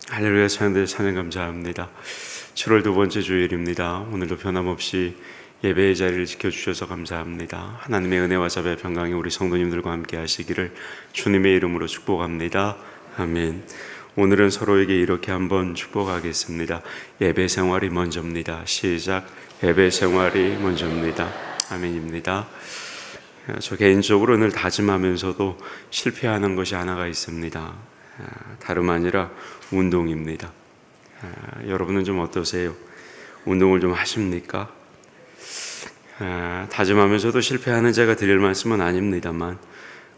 할렐루야. 찬양 감사합니다. 7월 두 번째 주일입니다. 오늘도 변함없이 예배의 자리를 지켜주셔서 감사합니다. 하나님의 은혜와 자비와 평강이 우리 성도님들과 함께 하시기를 주님의 이름으로 축복합니다. 아멘. 오늘은 서로에게 이렇게 한번 축복하겠습니다. 예배 생활이 먼저입니다. 시작. 예배 생활이 먼저입니다. 아멘입니다. 저 개인적으로 늘 다짐하면서도 실패하는 것이 하나가 있습니다. 다름 아니라 운동입니다. 여러분은 좀 어떠세요? 운동을 좀 하십니까? 다짐하면서도 실패하는 제가 드릴 말씀은 아닙니다만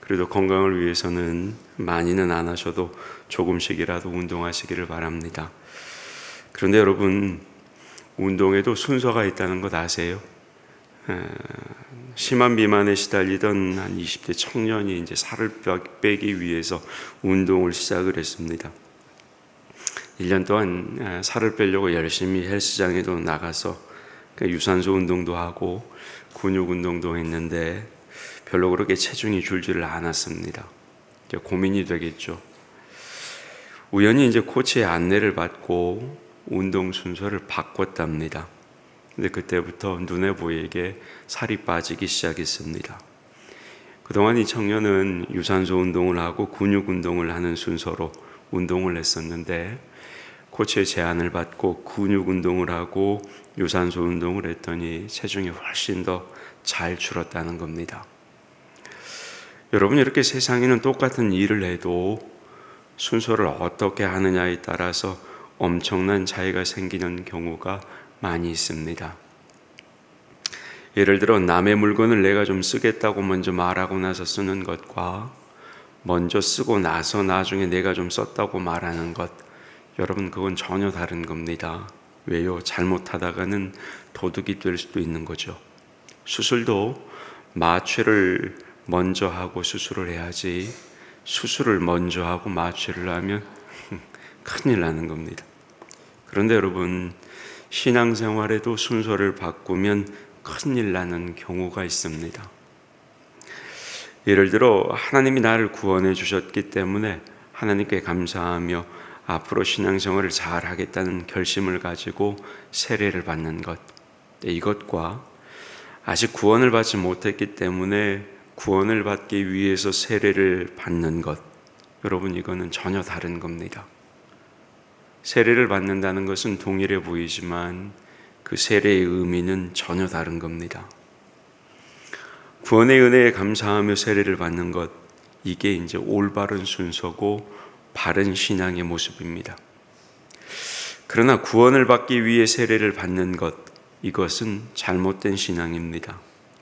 그래도 건강을 위해서는 많이는 안 하셔도 조금씩이라도 운동하시기를 바랍니다. 그런데 여러분, 운동에도 순서가 있다는 것 아세요? 심한 비만에 시달리던 한 20대 청년이 이제 살을 빼기 위해서 운동을 시작을 했습니다. 1년 동안 살을 빼려고 열심히 헬스장에도 나가서 유산소 운동도 하고 근육 운동도 했는데 별로 그렇게 체중이 줄지를 않았습니다. 이제 고민이 되겠죠. 우연히 이제 코치의 안내를 받고 운동 순서를 바꿨답니다. 근데 그때부터 눈에 보이게 살이 빠지기 시작했습니다. 그동안 이 청년은 유산소 운동을 하고 근육 운동을 하는 순서로 운동을 했었는데 코치의 제안을 받고 근육 운동을 하고 유산소 운동을 했더니 체중이 훨씬 더 잘 줄었다는 겁니다. 여러분, 이렇게 세상에는 똑같은 일을 해도 순서를 어떻게 하느냐에 따라서 엄청난 차이가 생기는 경우가 많이 있습니다. 예를 들어 남의 물건을 내가 좀 쓰겠다고 먼저 말하고 나서 쓰는 것과 먼저 쓰고 나서 나중에 내가 좀 썼다고 말하는 것, 여러분, 그건 전혀 다른 겁니다. 왜요? 잘못하다가는 도둑이 될 수도 있는 거죠. 수술도 마취를 먼저 하고 수술을 해야지 수술을 먼저 하고 마취를 하면 큰일 나는 겁니다. 그런데 여러분, 신앙생활에도 순서를 바꾸면 큰일 나는 경우가 있습니다. 예를 들어 하나님이 나를 구원해 주셨기 때문에 하나님께 감사하며 앞으로 신앙생활을 잘 하겠다는 결심을 가지고 세례를 받는 것, 이것과 아직 구원을 받지 못했기 때문에 구원을 받기 위해서 세례를 받는 것, 여러분, 이거는 전혀 다른 겁니다. 세례를 받는다는 것은 동일해 보이지만 그 세례의 의미는 전혀 다른 겁니다. 구원의 은혜에 감사하며 세례를 받는 것, 이게 이제 올바른 순서고 바른 신앙의 모습입니다. 그러나 구원을 받기 위해 세례를 받는 것, 이것은 잘못된 신앙입니다.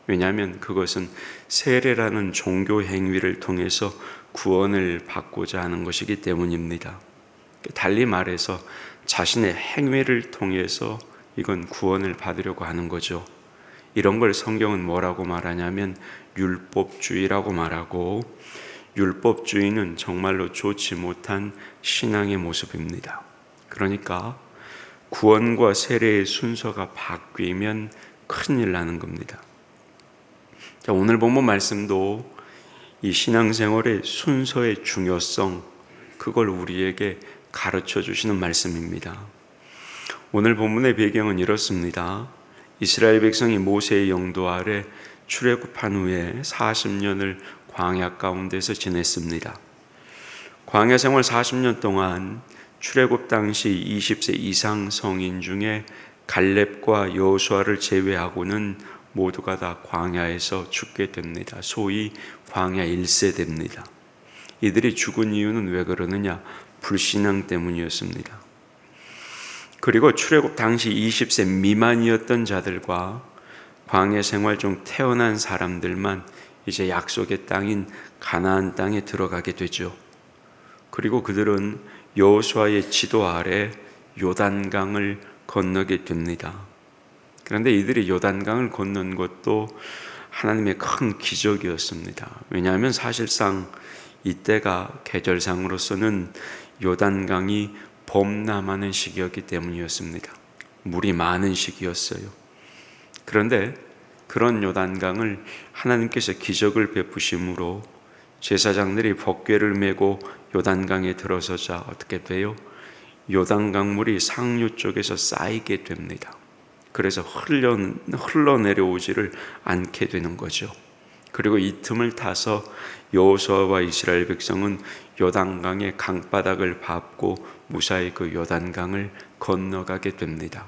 왜냐하면 그것은 세례라는 종교 행위를 통해서 구원을 받고자 하는 것이기 때문입니다. 달리 말해서 자신의 행위를 통해서 이건 구원을 받으려고 하는 거죠. 이런 걸 성경은 뭐라고 말하냐면 율법주의라고 말하고, 율법주의는 정말로 좋지 못한 신앙의 모습입니다. 그러니까 구원과 세례의 순서가 바뀌면 큰일 나는 겁니다. 자, 오늘 본문 말씀도 이 신앙생활의 순서의 중요성, 그걸 우리에게 가르쳐 주시는 말씀입니다. 오늘 본문의 배경은 이렇습니다. 이스라엘 백성이 모세의 영도 아래 출애굽한 후에 40년을 광야 가운데서 지냈습니다. 광야 생활 40년 동안 출애굽 당시 20세 이상 성인 중에 갈렙과 여호수아를 제외하고는 모두가 다 광야에서 죽게 됩니다. 소위 광야 1세대입니다. 이들이 죽은 이유는 왜 그러느냐? 불신앙 때문이었습니다. 그리고 출애굽 당시 20세 미만이었던 자들과 광야 생활 중 태어난 사람들만 이제 약속의 땅인 가나안 땅에 들어가게 되죠. 그리고 그들은 여호수아의 지도 아래 요단강을 건너게 됩니다. 그런데 이들이 요단강을 건넌 것도 하나님의 큰 기적이었습니다. 왜냐하면 사실상 이때가 계절상으로서는 요단강이 범람하는 시기였기 때문이었습니다. 물이 많은 시기였어요. 그런데 그런 요단강을 하나님께서 기적을 베푸심으로 제사장들이 법궤를 메고 요단강에 들어서자 어떻게 돼요? 요단강물이 상류 쪽에서 쌓이게 됩니다. 그래서 흘러내려오지를 않게 되는 거죠. 그리고 이 틈을 타서 여호수아와 이스라엘 백성은 요단강의 강바닥을 밟고 무사히 그 요단강을 건너가게 됩니다.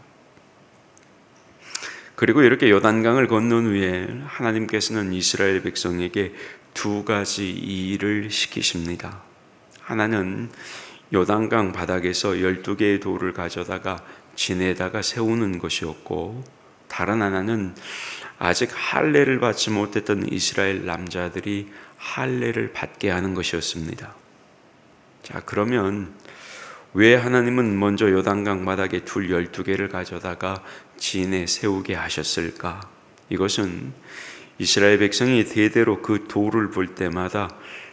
그리고 이렇게 요단강을 건넌 후에 하나님께서는 이스라엘 백성에게 두 가지 일을 시키십니다. 하나는 요단강 바닥에서 12개의 돌을 가져다가 진에다가 세우는 것이었고, 다른 하나는 아직 할례를 받지 못했던 이스라엘 남자들이 할례를 받게 하는 것이었습니다. 자, 그러면 왜 하나님은 먼저 요단강 바닥에 돌 12개를 가져다가 진에 세우게 하셨을까? 이것은 이스라엘 백성이 대대로 그 돌을 볼 때마다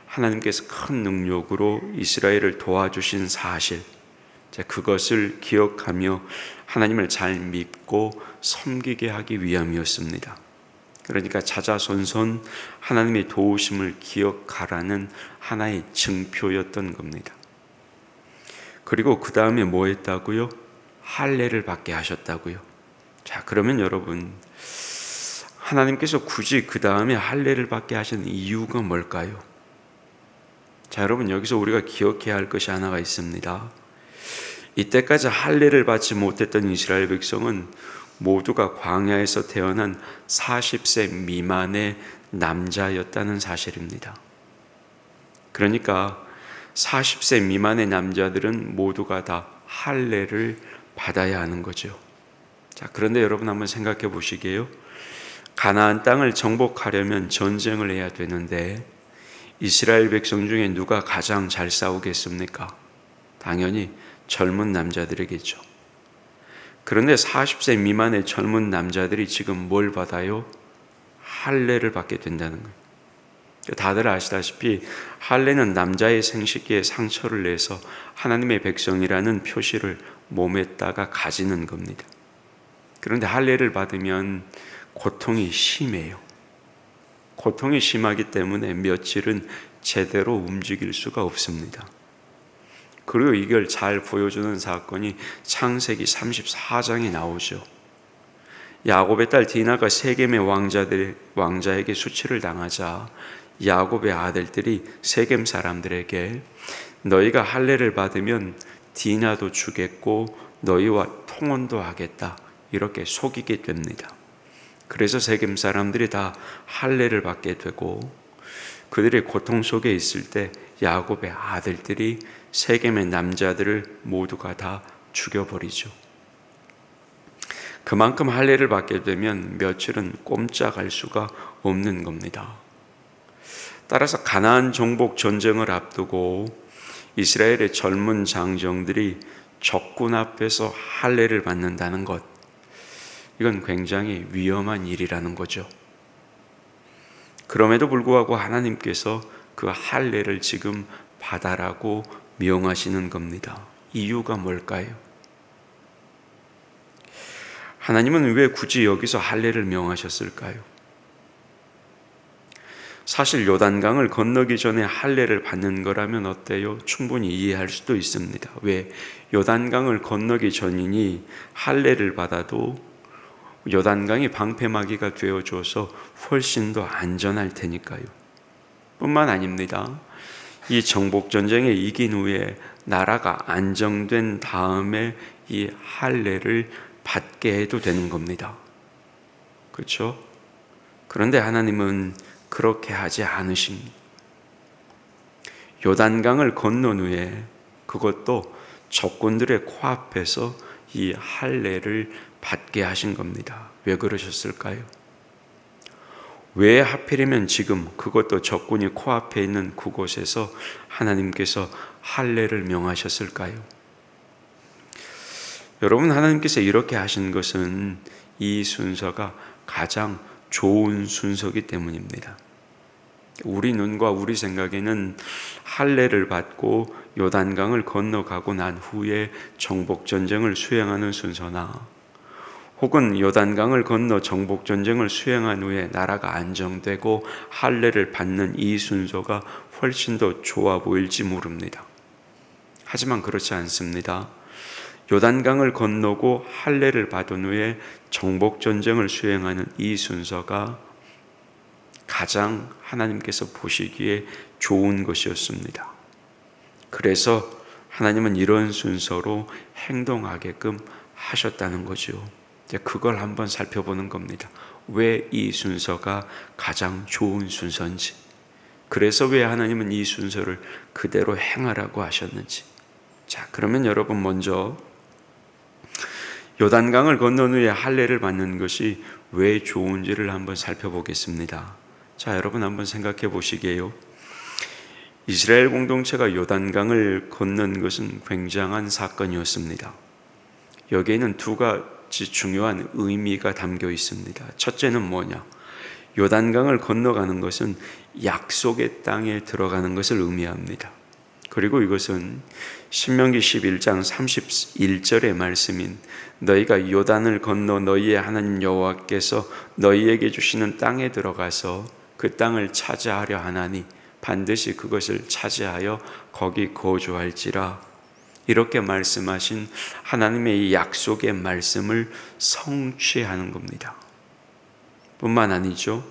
하나님께서 큰 능력으로 이스라엘을 도와주신 사실, 그것을 기억하며 하나님을 잘 믿고 섬기게 하기 위함이었습니다. 그러니까 자자손손 하나님의 도우심을 기억하라는 하나의 증표였던 겁니다. 그리고 그 다음에 뭐 했다고요? 할례를 받게 하셨다고요. 자, 그러면 여러분, 하나님께서 굳이 그 다음에 할례를 받게 하신 이유가 뭘까요? 자, 여러분, 여기서 우리가 기억해야 할 것이 하나가 있습니다. 이때까지 할례를 받지 못했던 이스라엘 백성은 모두가 광야에서 태어난 40세 미만의 남자였다는 사실입니다. 그러니까 40세 미만의 남자들은 모두가 다 할례를 받아야 하는 거죠. 자, 그런데 여러분 한번 생각해 보시게요. 가나안 땅을 정복하려면 전쟁을 해야 되는데 이스라엘 백성 중에 누가 가장 잘 싸우겠습니까? 당연히 젊은 남자들이겠죠. 그런데 40세 미만의 젊은 남자들이 지금 뭘 받아요? 할례를 받게 된다는 거예요. 다들 아시다시피 할례는 남자의 생식기에 상처를 내서 하나님의 백성이라는 표시를 몸에다가 가지는 겁니다. 그런데 할례를 받으면 고통이 심해요. 고통이 심하기 때문에 며칠은 제대로 움직일 수가 없습니다. 그리고 이걸 잘 보여주는 사건이 창세기 34장에 나오죠. 야곱의 딸 디나가 세겜의 왕자에게 수치를 당하자 야곱의 아들들이 세겜 사람들에게 너희가 할례를 받으면 디나도 주겠고 너희와 통혼도 하겠다, 이렇게 속이게 됩니다. 그래서 세겜 사람들이 다 할례를 받게 되고, 그들의 고통 속에 있을 때 야곱의 아들들이 세겜의 남자들을 모두가 다 죽여버리죠. 그만큼 할례를 받게 되면 며칠은 꼼짝할 수가 없는 겁니다. 따라서 가나안 정복 전쟁을 앞두고 이스라엘의 젊은 장정들이 적군 앞에서 할례를 받는다는 것, 이건 굉장히 위험한 일이라는 거죠. 그럼에도 불구하고 하나님께서 그 할례를 지금 받아라고 명하시는 겁니다. 이유가 뭘까요? 하나님은 왜 굳이 여기서 할례를 명하셨을까요? 사실 요단강을 건너기 전에 할례를 받는 거라면 어때요? 충분히 이해할 수도 있습니다. 왜? 요단강을 건너기 전이니 할례를 받아도 요단강이 방패막이가 되어줘서 훨씬 더 안전할 테니까요. 뿐만 아닙니다. 이 정복전쟁에 이긴 후에 나라가 안정된 다음에 이 할례를 받게 해도 되는 겁니다. 그렇죠? 그런데 하나님은 그렇게 하지 않으십니다. 요단강을 건넌 후에, 그것도 적군들의 코앞에서 이 할례를 받게 하신 겁니다. 왜 그러셨을까요? 왜 하필이면 지금, 그것도 적군이 코앞에 있는 그곳에서 하나님께서 할례를 명하셨을까요? 여러분, 하나님께서 이렇게 하신 것은 이 순서가 가장 좋은 순서이기 때문입니다. 우리 눈과 우리 생각에는 할례를 받고 요단강을 건너가고 난 후에 정복전쟁을 수행하는 순서나, 혹은 요단강을 건너 정복전쟁을 수행한 후에 나라가 안정되고 할례를 받는 이 순서가 훨씬 더 좋아 보일지 모릅니다. 하지만 그렇지 않습니다. 요단강을 건너고 할례를 받은 후에 정복 전쟁을 수행하는 이 순서가 가장 하나님께서 보시기에 좋은 것이었습니다. 그래서 하나님은 이런 순서로 행동하게끔 하셨다는 거죠. 그걸 한번 살펴보는 겁니다. 왜 이 순서가 가장 좋은 순서인지, 그래서 왜 하나님은 이 순서를 그대로 행하라고 하셨는지. 자, 그러면 여러분 먼저 요단강을 건넌 후에 할례를 받는 것이 왜 좋은지를 한번 살펴보겠습니다. 자, 여러분 한번 생각해 보시게요. 이스라엘 공동체가 요단강을 건넌 것은 굉장한 사건이었습니다. 여기에는 두 가지 중요한 의미가 담겨 있습니다. 첫째는 뭐냐? 요단강을 건너가는 것은 약속의 땅에 들어가는 것을 의미합니다. 그리고 이것은 신명기 11장 31절의 말씀인 너희가 요단을 건너 너희의 하나님 여호와께서 너희에게 주시는 땅에 들어가서 그 땅을 차지하려 하나니 반드시 그것을 차지하여 거기 거주할지라, 이렇게 말씀하신 하나님의 이 약속의 말씀을 성취하는 겁니다. 뿐만 아니죠.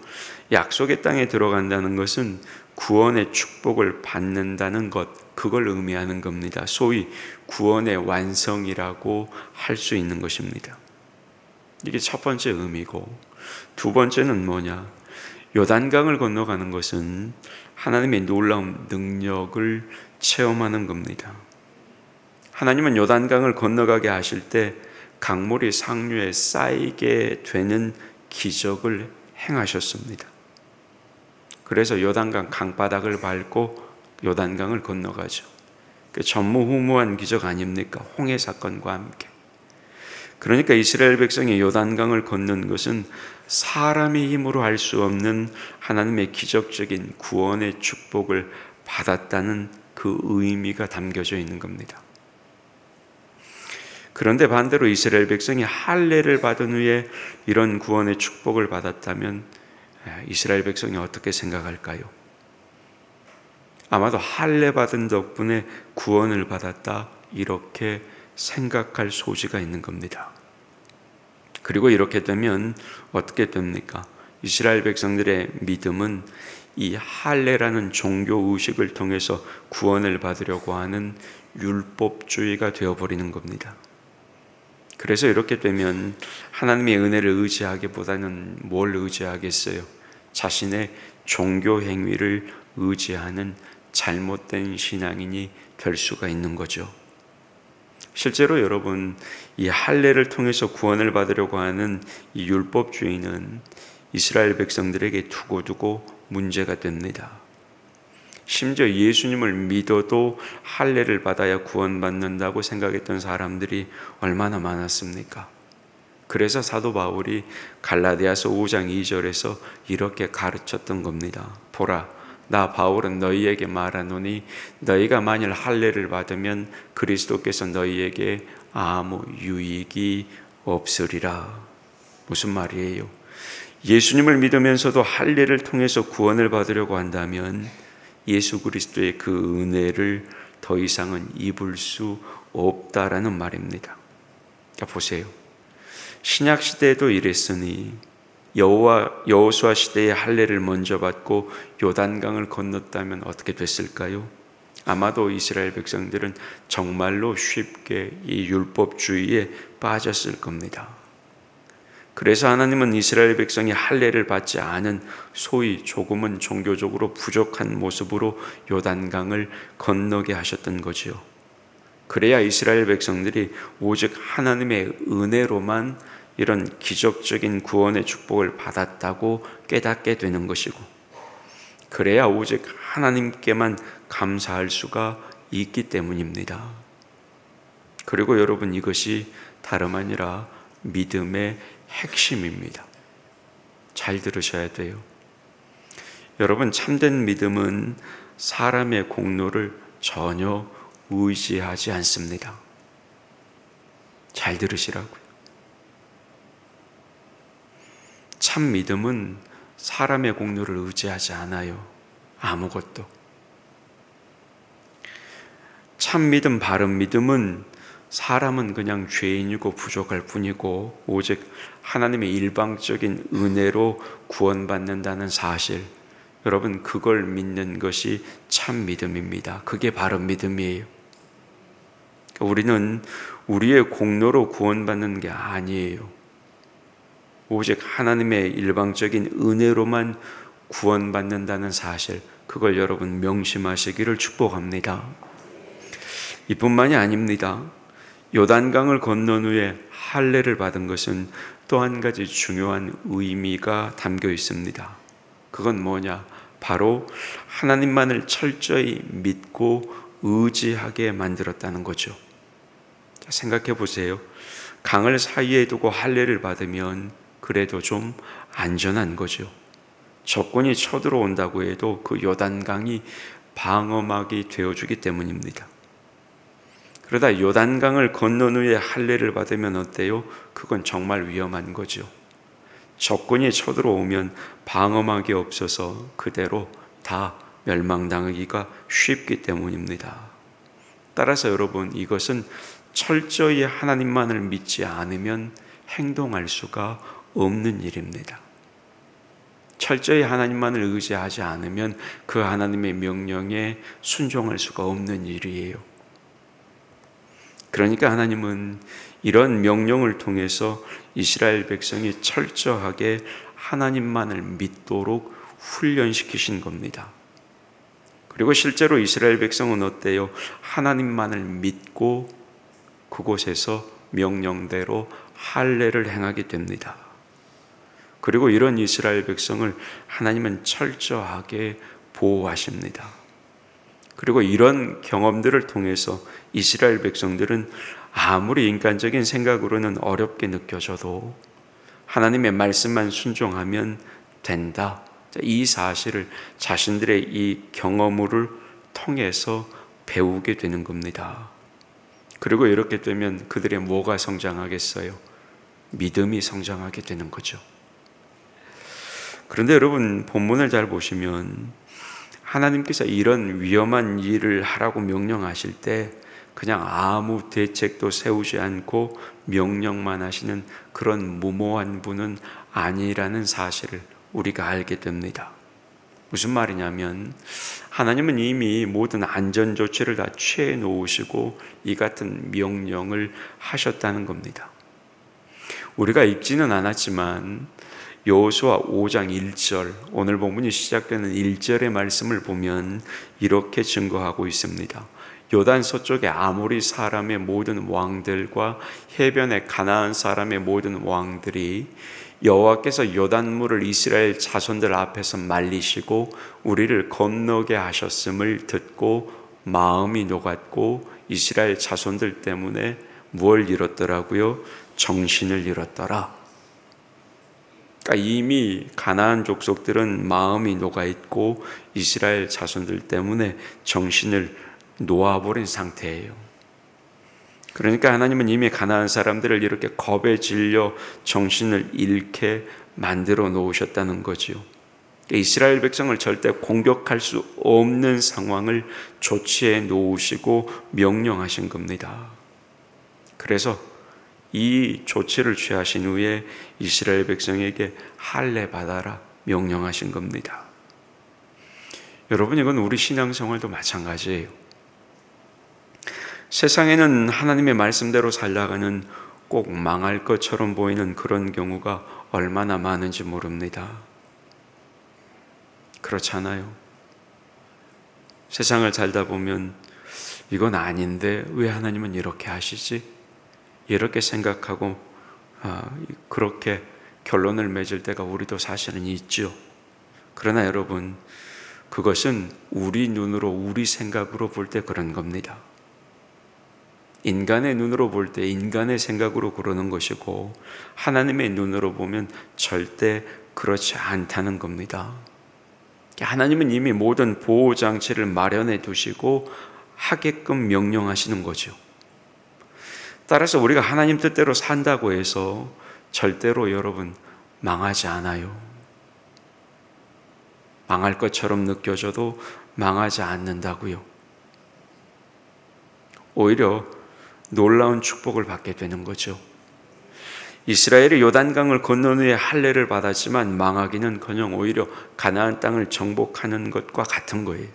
약속의 땅에 들어간다는 것은 구원의 축복을 받는다는 것, 그걸 의미하는 겁니다. 소위 구원의 완성이라고 할 수 있는 것입니다. 이게 첫 번째 의미고, 두 번째는 뭐냐? 요단강을 건너가는 것은 하나님의 놀라운 능력을 체험하는 겁니다. 하나님은 요단강을 건너가게 하실 때 강물이 상류에 쌓이게 되는 기적을 행하셨습니다. 그래서 요단강 강바닥을 밟고 요단강을 건너가죠. 그 전무후무한 기적 아닙니까? 홍해 사건과 함께. 그러니까 이스라엘 백성이 요단강을 건넌 것은 사람의 힘으로 할 수 없는 하나님의 기적적인 구원의 축복을 받았다는 그 의미가 담겨져 있는 겁니다. 그런데 반대로 이스라엘 백성이 할례를 받은 후에 이런 구원의 축복을 받았다면 이스라엘 백성이 어떻게 생각할까요? 아마도 할례 받은 덕분에 구원을 받았다, 이렇게 생각할 소지가 있는 겁니다. 그리고 이렇게 되면 어떻게 됩니까? 이스라엘 백성들의 믿음은 이 할례라는 종교 의식을 통해서 구원을 받으려고 하는 율법주의가 되어버리는 겁니다. 그래서 이렇게 되면 하나님의 은혜를 의지하기보다는 뭘 의지하겠어요? 자신의 종교 행위를 의지하는 잘못된 신앙인이 될 수가 있는 거죠. 실제로 여러분, 이 할례를 통해서 구원을 받으려고 하는 이 율법주의는 이스라엘 백성들에게 두고두고 문제가 됩니다. 심지어 예수님을 믿어도 할례를 받아야 구원받는다고 생각했던 사람들이 얼마나 많았습니까? 그래서 사도 바울이 갈라디아서 5장 2절에서 이렇게 가르쳤던 겁니다. 보라, 나 바울은 너희에게 말하노니 너희가 만일 할례를 받으면 그리스도께서 너희에게 아무 유익이 없으리라. 무슨 말이에요? 예수님을 믿으면서도 할례를 통해서 구원을 받으려고 한다면 예수 그리스도의 그 은혜를 더 이상은 입을 수 없다라는 말입니다. 자, 보세요. 신약 시대에도 이랬으니 여호수아 시대의 할례를 먼저 받고 요단강을 건넜다면 어떻게 됐을까요? 아마도 이스라엘 백성들은 정말로 쉽게 이 율법주의에 빠졌을 겁니다. 그래서 하나님은 이스라엘 백성이 할례를 받지 않은 소위 조금은 종교적으로 부족한 모습으로 요단강을 건너게 하셨던 거지요. 그래야 이스라엘 백성들이 오직 하나님의 은혜로만 이런 기적적인 구원의 축복을 받았다고 깨닫게 되는 것이고, 그래야 오직 하나님께만 감사할 수가 있기 때문입니다. 그리고 여러분, 이것이 다름 아니라 믿음의 핵심입니다. 잘 들으셔야 돼요. 여러분, 참된 믿음은 사람의 공로를 전혀 의지하지 않습니다. 잘 들으시라고요. 참 믿음은 사람의 공로를 의지하지 않아요. 아무것도. 참 믿음, 바른 믿음은 사람은 그냥 죄인이고 부족할 뿐이고 오직 하나님의 일방적인 은혜로 구원받는다는 사실, 여러분 그걸 믿는 것이 참 믿음입니다. 그게 바른 믿음이에요. 우리는 우리의 공로로 구원받는 게 아니에요. 오직 하나님의 일방적인 은혜로만 구원받는다는 사실, 그걸 여러분 명심하시기를 축복합니다. 이뿐만이 아닙니다. 요단강을 건넌 후에 할례를 받은 것은 또 한 가지 중요한 의미가 담겨 있습니다. 그건 뭐냐? 바로 하나님만을 철저히 믿고 의지하게 만들었다는 거죠. 생각해 보세요. 강을 사이에 두고 할례를 받으면 그래도 좀 안전한 거죠. 적군이 쳐들어온다고 해도 그 요단강이 방어막이 되어주기 때문입니다. 그러다 요단강을 건넌 후에 할례를 받으면 어때요? 그건 정말 위험한 거죠. 적군이 쳐들어오면 방어막이 없어서 그대로 다 멸망당하기가 쉽기 때문입니다. 따라서 여러분, 이것은 철저히 하나님만을 믿지 않으면 행동할 수가 없는 일입니다. 철저히 하나님만을 의지하지 않으면 그 하나님의 명령에 순종할 수가 없는 일이에요. 그러니까 하나님은 이런 명령을 통해서 이스라엘 백성이 철저하게 하나님만을 믿도록 훈련시키신 겁니다. 그리고 실제로 이스라엘 백성은 어때요? 하나님만을 믿고 그곳에서 명령대로 할례를 행하게 됩니다. 그리고 이런 이스라엘 백성을 하나님은 철저하게 보호하십니다. 그리고 이런 경험들을 통해서 이스라엘 백성들은 아무리 인간적인 생각으로는 어렵게 느껴져도 하나님의 말씀만 순종하면 된다. 이 사실을 자신들의 이 경험을 통해서 배우게 되는 겁니다. 그리고 이렇게 되면 그들의 뭐가 성장하겠어요? 믿음이 성장하게 되는 거죠. 그런데 여러분, 본문을 잘 보시면 하나님께서 이런 위험한 일을 하라고 명령하실 때 그냥 아무 대책도 세우지 않고 명령만 하시는 그런 무모한 분은 아니라는 사실을 우리가 알게 됩니다. 무슨 말이냐면 하나님은 이미 모든 안전조치를 다 취해 놓으시고 이 같은 명령을 하셨다는 겁니다. 우리가 읽지는 않았지만 여호수아 5장 1절, 오늘 본문이 시작되는 1절의 말씀을 보면 이렇게 증거하고 있습니다. 요단 서쪽의 아모리 사람의 모든 왕들과 해변의 가나안 사람의 모든 왕들이 여호와께서 요단물을 이스라엘 자손들 앞에서 말리시고 우리를 건너게 하셨음을 듣고 마음이 녹았고 이스라엘 자손들 때문에 무엇을 잃었더라고요? 정신을 잃었더라. 그러니까 이미 가나안 족속들은 마음이 녹아있고 이스라엘 자손들 때문에 정신을 놓아버린 상태예요. 그러니까 하나님은 이미 가나안 사람들을 이렇게 겁에 질려 정신을 잃게 만들어 놓으셨다는 거죠. 이스라엘 백성을 절대 공격할 수 없는 상황을 조치해 놓으시고 명령하신 겁니다. 그래서 이 조치를 취하신 후에 이스라엘 백성에게 할례 받아라 명령하신 겁니다. 여러분, 이건 우리 신앙생활도 마찬가지예요. 세상에는 하나님의 말씀대로 살다가는 꼭 망할 것처럼 보이는 그런 경우가 얼마나 많은지 모릅니다. 그렇잖아요. 세상을 살다 보면 이건 아닌데 왜 하나님은 이렇게 하시지? 이렇게 생각하고 그렇게 결론을 맺을 때가 우리도 사실은 있죠. 그러나 여러분, 그것은 우리 눈으로 우리 생각으로 볼 때 그런 겁니다. 인간의 눈으로 볼 때 인간의 생각으로 그러는 것이고 하나님의 눈으로 보면 절대 그렇지 않다는 겁니다. 하나님은 이미 모든 보호장치를 마련해 두시고 하게끔 명령하시는 거죠. 따라서 우리가 하나님 뜻대로 산다고 해서 절대로 여러분 망하지 않아요. 망할 것처럼 느껴져도 망하지 않는다고요. 오히려 놀라운 축복을 받게 되는 거죠. 이스라엘이 요단강을 건넌 후에 할례를 받았지만 망하기는커녕 오히려 가나안 땅을 정복하는 것과 같은 거예요.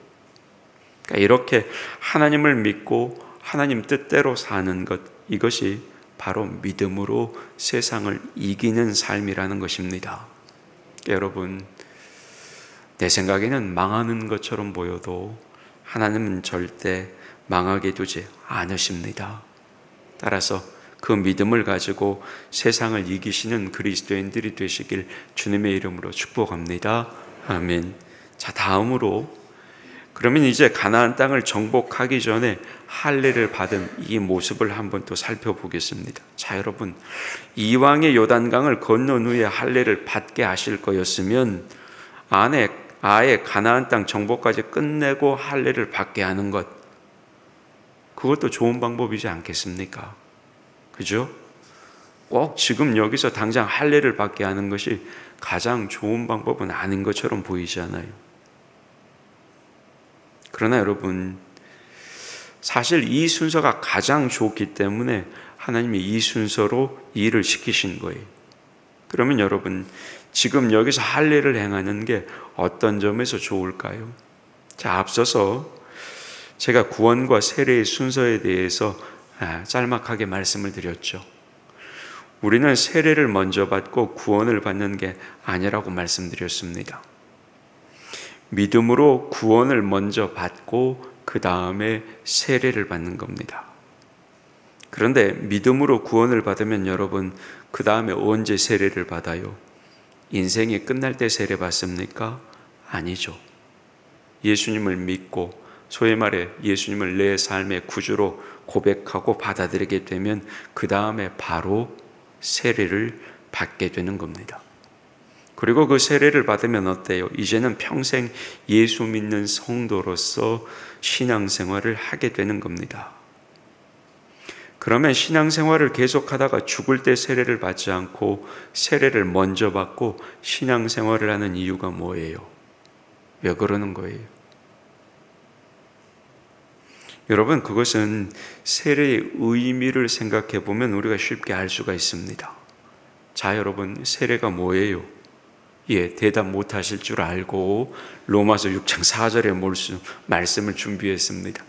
그러니까 이렇게 하나님을 믿고 하나님 뜻대로 사는 것, 이것이 바로 믿음으로 세상을 이기는 삶이라는 것입니다. 그러니까 여러분, 내 생각에는 망하는 것처럼 보여도 하나님은 절대 망하게 두지 않으십니다. 따라서 그 믿음을 가지고 세상을 이기시는 그리스도인들이 되시길 주님의 이름으로 축복합니다. 아멘. 자, 다음으로 그러면 이제 가나안 땅을 정복하기 전에 할례를 받은 이 모습을 한번 또 살펴보겠습니다. 자, 여러분, 이왕의 요단강을 건넌 후에 할례를 받게 하실 거였으면 아예 가나안 땅 정복까지 끝내고 할례를 받게 하는 것, 그것도 좋은 방법이지 않겠습니까? 그죠? 꼭 지금 여기서 당장 할례를 받게 하는 것이 가장 좋은 방법은 아닌 것처럼 보이잖아요. 그러나 여러분, 사실 이 순서가 가장 좋기 때문에 하나님이 이 순서로 일을 시키신 거예요. 그러면 여러분, 지금 여기서 할례를 행하는 게 어떤 점에서 좋을까요? 자, 앞서서 제가 구원과 세례의 순서에 대해서 짤막하게 말씀을 드렸죠. 우리는 세례를 먼저 받고 구원을 받는 게 아니라고 말씀드렸습니다. 믿음으로 구원을 먼저 받고 그 다음에 세례를 받는 겁니다. 그런데 믿음으로 구원을 받으면 여러분, 그 다음에 언제 세례를 받아요? 인생이 끝날 때 세례 받습니까? 아니죠. 예수님을 믿고 소위 말해 예수님을 내 삶의 구주로 고백하고 받아들이게 되면 그 다음에 바로 세례를 받게 되는 겁니다. 그리고 그 세례를 받으면 어때요? 이제는 평생 예수 믿는 성도로서 신앙생활을 하게 되는 겁니다. 그러면 신앙생활을 계속하다가 죽을 때 세례를 받지 않고 세례를 먼저 받고 신앙생활을 하는 이유가 뭐예요? 왜 그러는 거예요? 여러분, 그것은 세례의 의미를 생각해 보면 우리가 쉽게 알 수가 있습니다. 자, 여러분, 세례가 뭐예요? 대답 못 하실 줄 알고 로마서 6장 4절의 말씀을 준비했습니다.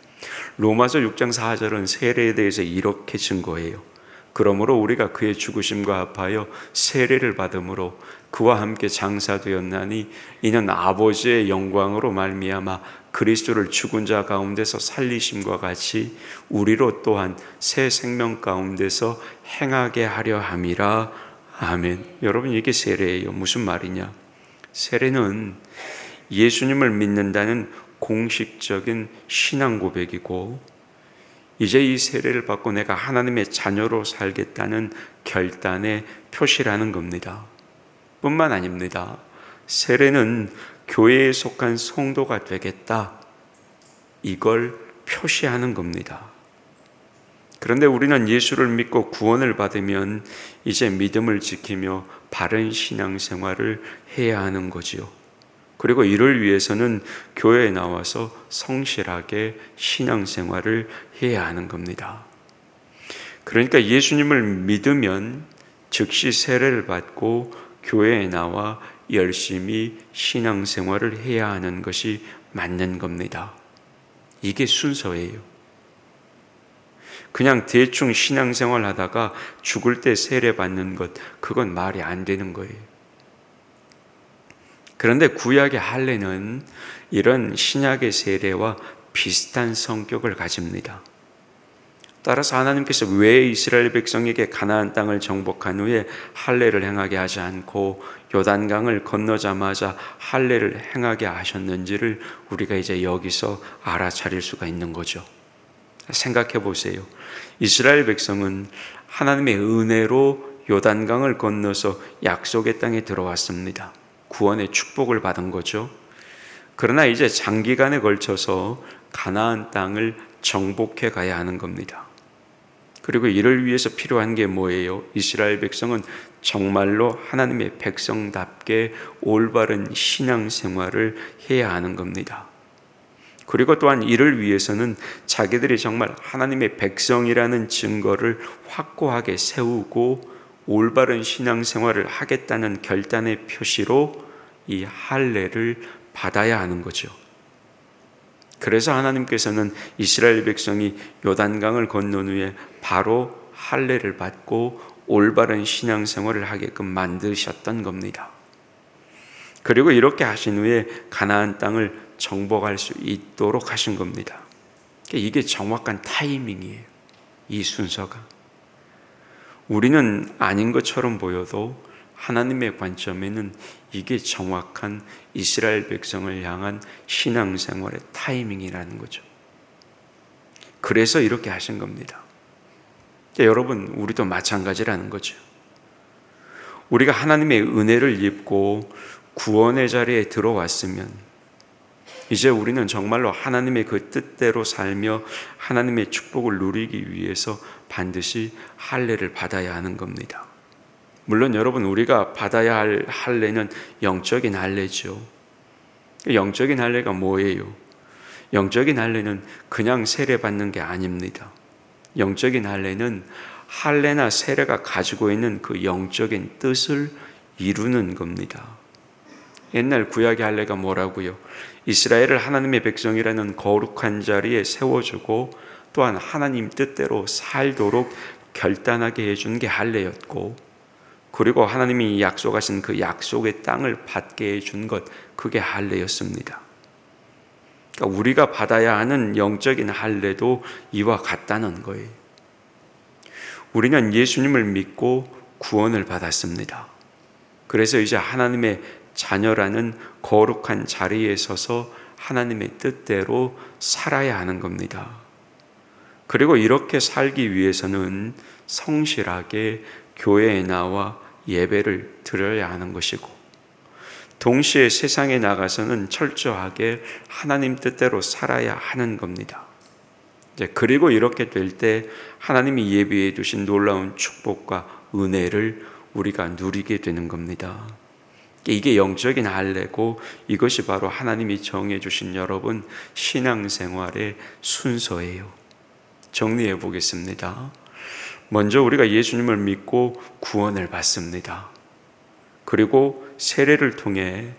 로마서 6장 4절은 세례에 대해서 이렇게 증거해요. 그러므로 우리가 그의 죽으심과 합하여 세례를 받음으로 그와 함께 장사되었나니 이는 아버지의 영광으로 말미암아 그리스도를 죽은 자 가운데서 살리심과 같이 우리로 또한 새 생명 가운데서 행하게 하려 함이라. 아멘. 여러분, 이게 세례예요. 무슨 말이냐? 세례는 예수님을 믿는다는 공식적인 신앙 고백이고, 이제 이 세례를 받고 내가 하나님의 자녀로 살겠다는 결단의 표시라는 겁니다. 뿐만 아닙니다. 세례는 교회에 속한 성도가 되겠다, 이걸 표시하는 겁니다. 그런데 우리는 예수를 믿고 구원을 받으면 이제 믿음을 지키며 바른 신앙생활을 해야 하는 거지요. 그리고 이를 위해서는 교회에 나와서 성실하게 신앙생활을 해야 하는 겁니다. 그러니까 예수님을 믿으면 즉시 세례를 받고 교회에 나와 열심히 신앙생활을 해야 하는 것이 맞는 겁니다. 이게 순서예요. 그냥 대충 신앙생활 하다가 죽을 때 세례 받는 것, 그건 말이 안 되는 거예요. 그런데 구약의 할례는 이런 신약의 세례와 비슷한 성격을 가집니다. 따라서 하나님께서 왜 이스라엘 백성에게 가나안 땅을 정복한 후에 할례를 행하게 하지 않고 요단강을 건너자마자 할례를 행하게 하셨는지를 우리가 이제 여기서 알아차릴 수가 있는 거죠. 생각해 보세요. 이스라엘 백성은 하나님의 은혜로 요단강을 건너서 약속의 땅에 들어왔습니다. 구원의 축복을 받은 거죠. 그러나 이제 장기간에 걸쳐서 가나안 땅을 정복해 가야 하는 겁니다. 그리고 이를 위해서 필요한 게 뭐예요? 이스라엘 백성은 정말로 하나님의 백성답게 올바른 신앙생활을 해야 하는 겁니다. 그리고 또한 이를 위해서는 자기들이 정말 하나님의 백성이라는 증거를 확고하게 세우고 올바른 신앙생활을 하겠다는 결단의 표시로 이 할례를 받아야 하는 거죠. 그래서 하나님께서는 이스라엘 백성이 요단강을 건넌 후에 바로 할례를 받고 올바른 신앙생활을 하게끔 만드셨던 겁니다. 그리고 이렇게 하신 후에 가나안 땅을 정복할 수 있도록 하신 겁니다. 이게 정확한 타이밍이에요. 이 순서가. 우리는 아닌 것처럼 보여도 하나님의 관점에는 이게 정확한 이스라엘 백성을 향한 신앙생활의 타이밍이라는 거죠. 그래서 이렇게 하신 겁니다. 여러분, 우리도 마찬가지라는 거죠. 우리가 하나님의 은혜를 입고 구원의 자리에 들어왔으면 이제 우리는 정말로 하나님의 그 뜻대로 살며 하나님의 축복을 누리기 위해서 반드시 할례를 받아야 하는 겁니다. 물론 여러분, 우리가 받아야 할 할례는 영적인 할례죠. 영적인 할례가 뭐예요? 영적인 할례는 그냥 세례 받는 게 아닙니다. 영적인 할례는 할례나 세례가 가지고 있는 그 영적인 뜻을 이루는 겁니다. 옛날 구약의 할례가 뭐라고요? 이스라엘을 하나님의 백성이라는 거룩한 자리에 세워주고 또한 하나님 뜻대로 살도록 결단하게 해준 게 할례였고, 그리고 하나님이 약속하신 그 약속의 땅을 받게 해준 것, 그게 할례였습니다. 그러니까 우리가 받아야 하는 영적인 할례도 이와 같다는 거예요. 우리는 예수님을 믿고 구원을 받았습니다. 그래서 이제 하나님의 자녀라는 거룩한 자리에 서서 하나님의 뜻대로 살아야 하는 겁니다. 그리고 이렇게 살기 위해서는 성실하게 교회에 나와 예배를 드려야 하는 것이고, 동시에 세상에 나가서는 철저하게 하나님 뜻대로 살아야 하는 겁니다. 그리고 이렇게 될 때 하나님이 예비해 두신 놀라운 축복과 은혜를 우리가 누리게 되는 겁니다. 이게 영적인 할례고, 이것이 바로 하나님이 정해 주신 여러분 신앙생활의 순서예요. 정리해 보겠습니다. 먼저 우리가 예수님을 믿고 구원을 받습니다. 그리고 세례를 통해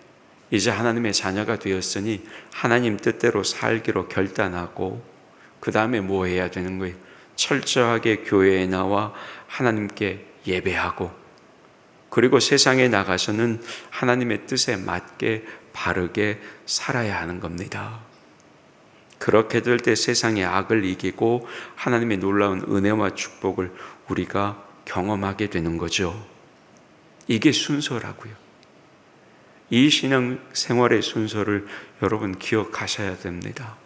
이제 하나님의 자녀가 되었으니 하나님 뜻대로 살기로 결단하고, 그 다음에 뭐 해야 되는 거예요? 철저하게 교회에 나와 하나님께 예배하고, 그리고 세상에 나가서는 하나님의 뜻에 맞게 바르게 살아야 하는 겁니다. 그렇게 될 때 세상의 악을 이기고 하나님의 놀라운 은혜와 축복을 우리가 경험하게 되는 거죠. 이게 순서라고요. 이 신앙생활의 순서를 여러분 기억하셔야 됩니다.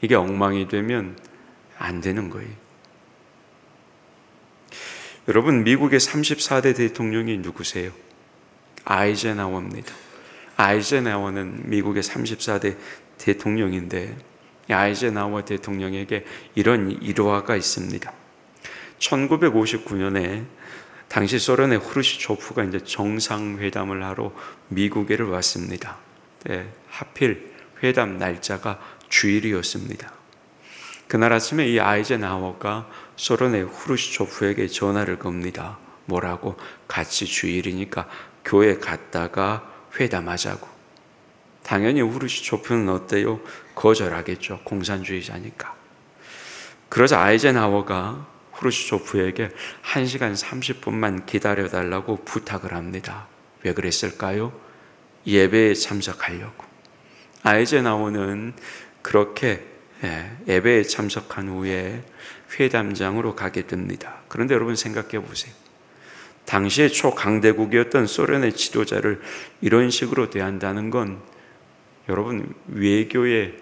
이게 엉망이 되면 안 되는 거예요. 여러분, 미국의 34대 대통령이 누구세요? 아이젠하워입니다. 아이젠하워는 미국의 34대 대통령인데, 아이젠하워 대통령에게 이런 일화가 있습니다. 1959년에 당시 소련의 후르시초프가 이제 정상회담을 하러 미국에를 왔습니다. 하필 회담 날짜가 주일이었습니다. 그날 아침에 이 아이젠하워가 소련의 후르시초프에게 전화를 겁니다. 뭐라고? 같이 주일이니까 교회 갔다가 회담하자고. 당연히 후르시초프는 어때요? 거절하겠죠. 공산주의자니까. 그러자 아이젠하워가 후르시초프에게 1시간 30분만 기다려달라고 부탁을 합니다. 왜 그랬을까요? 예배에 참석하려고. 아이젠하워는 그렇게 예배에 참석한 후에 회담장으로 가게 됩니다. 그런데 여러분 생각해 보세요. 당시의 초강대국이었던 소련의 지도자를 이런 식으로 대한다는 건 여러분 외교의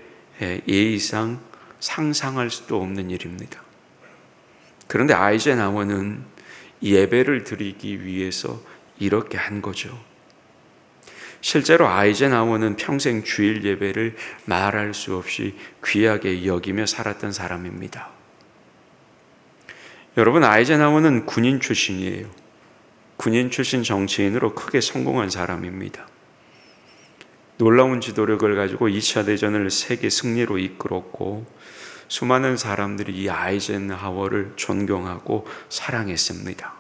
예의상 상상할 수도 없는 일입니다. 그런데 아이젠하워는 예배를 드리기 위해서 이렇게 한 거죠. 실제로 아이젠하워는 평생 주일 예배를 말할 수 없이 귀하게 여기며 살았던 사람입니다. 여러분, 아이젠하워는 군인 출신이에요. 군인 출신 정치인으로 크게 성공한 사람입니다. 놀라운 지도력을 가지고 2차 대전을 세계 승리로 이끌었고 수많은 사람들이 이 아이젠하워를 존경하고 사랑했습니다.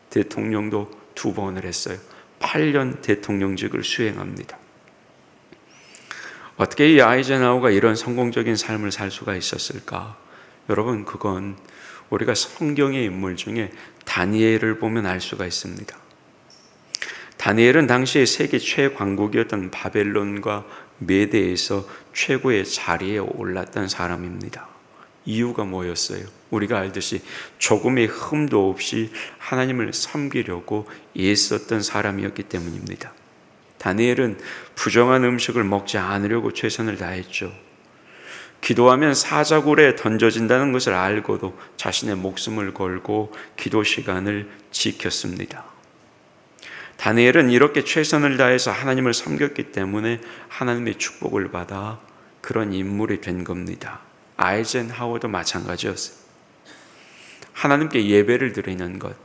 대통령도 2번을 했어요. 8년 대통령직을 수행합니다. 어떻게 이 아이젠하워가 이런 성공적인 삶을 살 수가 있었을까? 여러분, 그건 우리가 성경의 인물 중에 다니엘을 보면 알 수가 있습니다. 다니엘은 당시에 세계 최강국이었던 바벨론과 메대에서 최고의 자리에 올랐던 사람입니다. 이유가 뭐였어요? 우리가 알듯이 조금의 흠도 없이 하나님을 섬기려고 애썼던 사람이었기 때문입니다. 다니엘은 부정한 음식을 먹지 않으려고 최선을 다했죠. 기도하면 사자굴에 던져진다는 것을 알고도 자신의 목숨을 걸고 기도 시간을 지켰습니다. 다니엘은 이렇게 최선을 다해서 하나님을 섬겼기 때문에 하나님의 축복을 받아 그런 인물이 된 겁니다. 아이젠하워도 마찬가지였어요. 하나님께 예배를 드리는 것,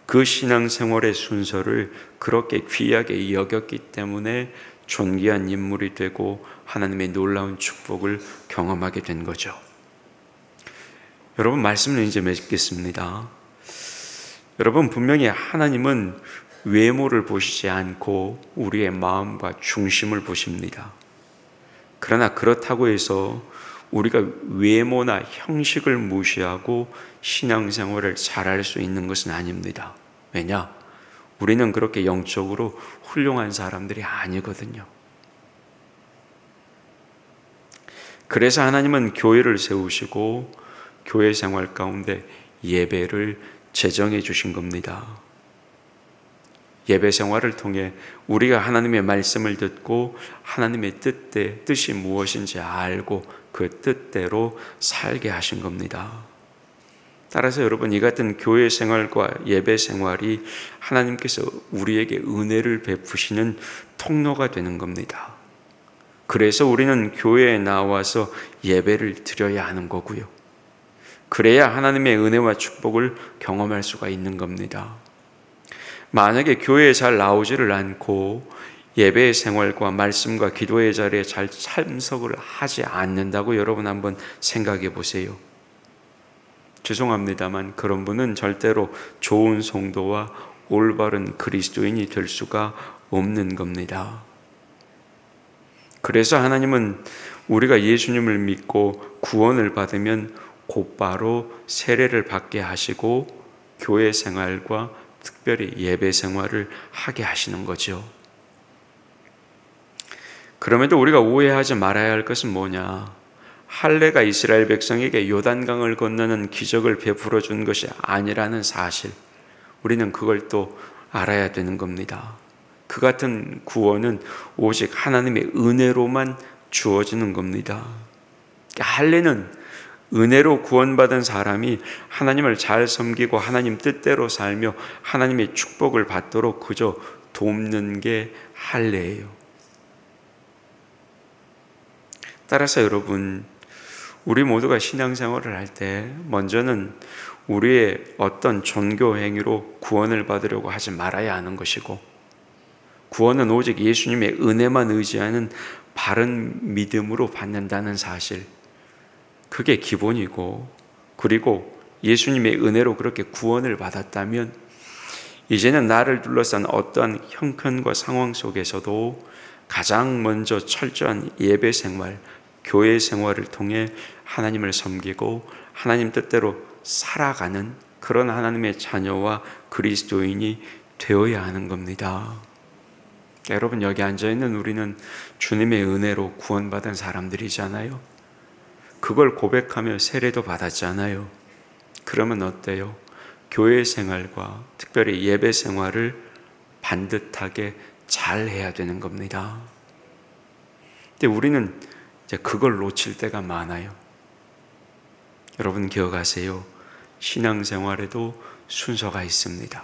그 신앙생활의 순서를 그렇게 귀하게 여겼기 때문에 존귀한 인물이 되고 하나님의 놀라운 축복을 경험하게 된 거죠. 여러분, 말씀을 이제 맺겠습니다. 여러분, 분명히 하나님은 외모를 보시지 않고 우리의 마음과 중심을 보십니다. 그러나 그렇다고 해서 우리가 외모나 형식을 무시하고 신앙생활을 잘할 수 있는 것은 아닙니다. 왜냐? 우리는 그렇게 영적으로 훌륭한 사람들이 아니거든요. 그래서 하나님은 교회를 세우시고 교회 생활 가운데 예배를 제정해 주신 겁니다. 예배 생활을 통해 우리가 하나님의 말씀을 듣고 하나님의 뜻이 무엇인지 알고 그 뜻대로 살게 하신 겁니다. 따라서 여러분, 이 같은 교회 생활과 예배 생활이 하나님께서 우리에게 은혜를 베푸시는 통로가 되는 겁니다. 그래서 우리는 교회에 나와서 예배를 드려야 하는 거고요. 그래야 하나님의 은혜와 축복을 경험할 수가 있는 겁니다. 만약에 교회에 잘 나오지를 않고 예배의 생활과 말씀과 기도의 자리에 잘 참석을 하지 않는다고 여러분 한번 생각해 보세요. 죄송합니다만 그런 분은 절대로 좋은 성도와 올바른 그리스도인이 될 수가 없는 겁니다. 그래서 하나님은 우리가 예수님을 믿고 구원을 받으면 곧바로 세례를 받게 하시고 교회 생활과 특별히 예배 생활을 하게 하시는 거죠. 그럼에도 우리가 오해하지 말아야 할 것은 뭐냐? 할례가 이스라엘 백성에게 요단강을 건너는 기적을 베풀어 준 것이 아니라는 사실, 우리는 그걸 또 알아야 되는 겁니다. 그 같은 구원은 오직 하나님의 은혜로만 주어지는 겁니다. 할례는 은혜로 구원받은 사람이 하나님을 잘 섬기고 하나님 뜻대로 살며 하나님의 축복을 받도록 그저 돕는 게 할례예요. 따라서 여러분, 우리 모두가 신앙생활을 할 때 먼저는 우리의 어떤 종교 행위로 구원을 받으려고 하지 말아야 하는 것이고, 구원은 오직 예수님의 은혜만 의지하는 바른 믿음으로 받는다는 사실, 그게 기본이고, 그리고 예수님의 은혜로 그렇게 구원을 받았다면 이제는 나를 둘러싼 어떠한 형편과 상황 속에서도 가장 먼저 철저한 예배 생활, 교회 생활을 통해 하나님을 섬기고 하나님 뜻대로 살아가는 그런 하나님의 자녀와 그리스도인이 되어야 하는 겁니다. 여러분, 여기 앉아있는 우리는 주님의 은혜로 구원받은 사람들이잖아요. 그걸 고백하며 세례도 받았잖아요. 그러면 어때요? 교회 생활과 특별히 예배 생활을 반듯하게 잘 해야 되는 겁니다. 근데 우리는 이제 그걸 놓칠 때가 많아요. 여러분 기억하세요. 신앙생활에도 순서가 있습니다.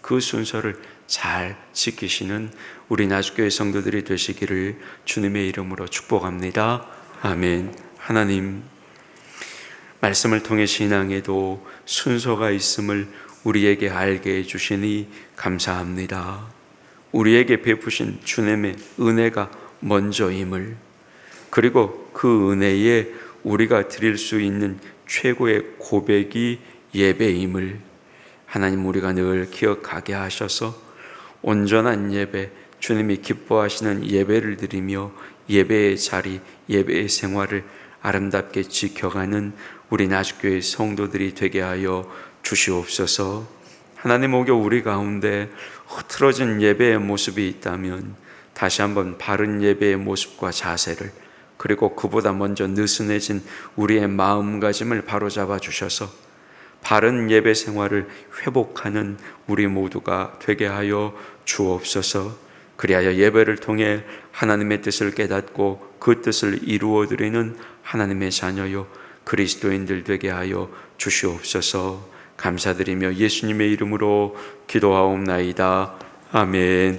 그 순서를 잘 지키시는 우리 나주교회 성도들이 되시기를 주님의 이름으로 축복합니다. 아멘. 하나님, 말씀을 통해 신앙에도 순서가 있음을 우리에게 알게 해주시니 감사합니다. 우리에게 베푸신 주님의 은혜가 먼저임을, 그리고 그 은혜에 우리가 드릴 수 있는 최고의 고백이 예배임을 하나님 우리가 늘 기억하게 하셔서 온전한 예배, 주님이 기뻐하시는 예배를 드리며 예배의 자리, 예배의 생활을 아름답게 지켜가는 우리 나주교회 성도들이 되게 하여 주시옵소서. 하나님 오겨 우리 가운데 흐트러진 예배의 모습이 있다면 다시 한번 바른 예배의 모습과 자세를, 그리고 그보다 먼저 느슨해진 우리의 마음가짐을 바로잡아 주셔서 바른 예배 생활을 회복하는 우리 모두가 되게 하여 주옵소서. 그리하여 예배를 통해 하나님의 뜻을 깨닫고 그 뜻을 이루어드리는 하나님의 자녀요 그리스도인들 되게 하여 주시옵소서. 감사드리며 예수님의 이름으로 기도하옵나이다. 아멘.